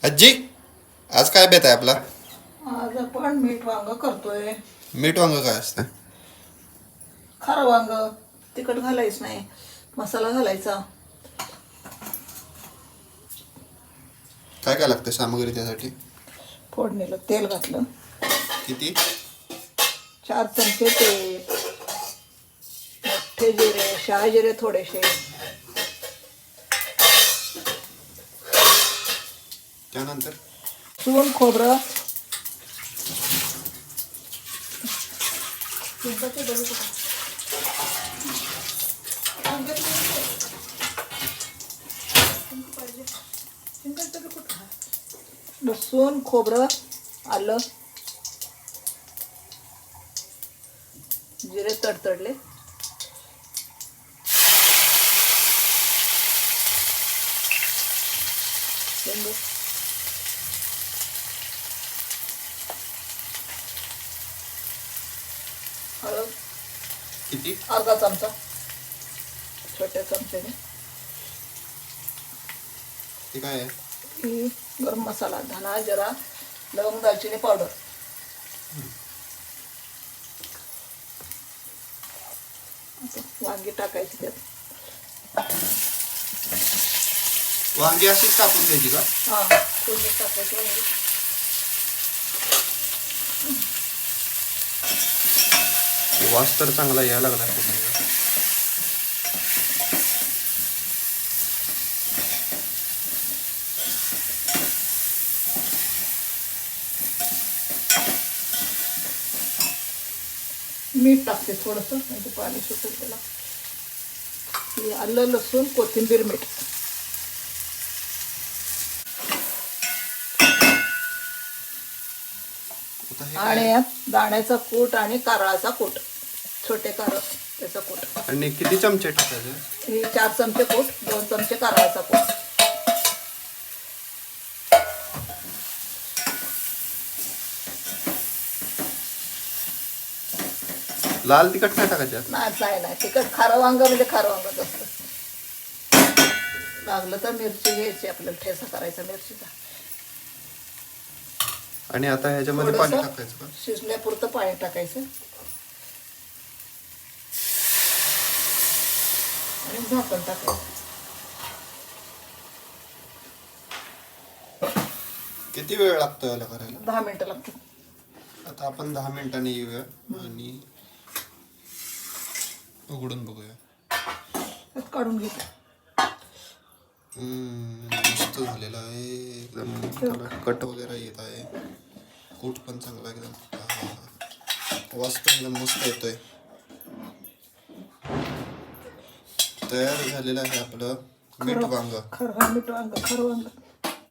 आजी आज काय बेत आहे आपला? आज आपण मीठ वांग करतोय. मीठ वांग काय असतं? खारं वांग. तिखट घालायच नाही, मसाला घालायचा. काय काय लागतं सामग्री त्यासाठी? फोडणीला तेल घातलं, किती? 4 चमचे तेल, मोठे जिरे, शहाजिरे थोडेसे, त्यानंतर सून खोबरं, लसूण, खोबरं, आलं, जिरे तडतडले, हिंग, हळद किती? अर्धा चमचा, छोट्या चमच्याने. ते काय आहे? ही गरम मसाला, धना, जिरा, लवंग, दालचिनी पावडर. आता वांगी टाकायची त्यात. वांगी अशीच कापून घ्यायची का? हां, फोडणीत टाकायची वांगी. वास तर चांगला यायला लागला फोडणीचा. मीठ टाकते थोडंसं, म्हणजे पाणी सुटेल त्याला. हे आलं, लसूण, कोथिंबीर, मीठ. आता हे आणि काय? यात दाण्याचा कूट आणि कारळाचा कूट, छोटे कारळ त्याचा कूट. आणि किती चमचे टाकायचे? हे 4 चमचे कूट, 2 चमचे कारळाचा कूट. लाल तिखट काय टाकायचं? नाही तिखट. खारं वांग म्हणजे खारं वांगच असतं. लागलं तर मिरची घ्यायची, आपल्याला ठेचा करायचा मिरचीचा. आणि आता ह्याच्यामध्ये पाणी थोडंसं टाकायचं का? शिजण्यापुरतं पाणी टाकायचं आणि झाकण टाकायचं. किती वेळ लागतो याला करायला? 10 मिनिटं लागतात. आता आपण 10 मिनिटांनी येऊया आणि उघडून बघूया. त्यात काढून घेतो. मस्त झालेला आहे एकदम. त्याला कट वगैरे येत आहे. कूट पण चांगला एकदम. वास पण एकदम मस्त येतोय. तयार झालेलं आहे आपलं मीठ वांग. खरं मीठ वांग, खरं वांग.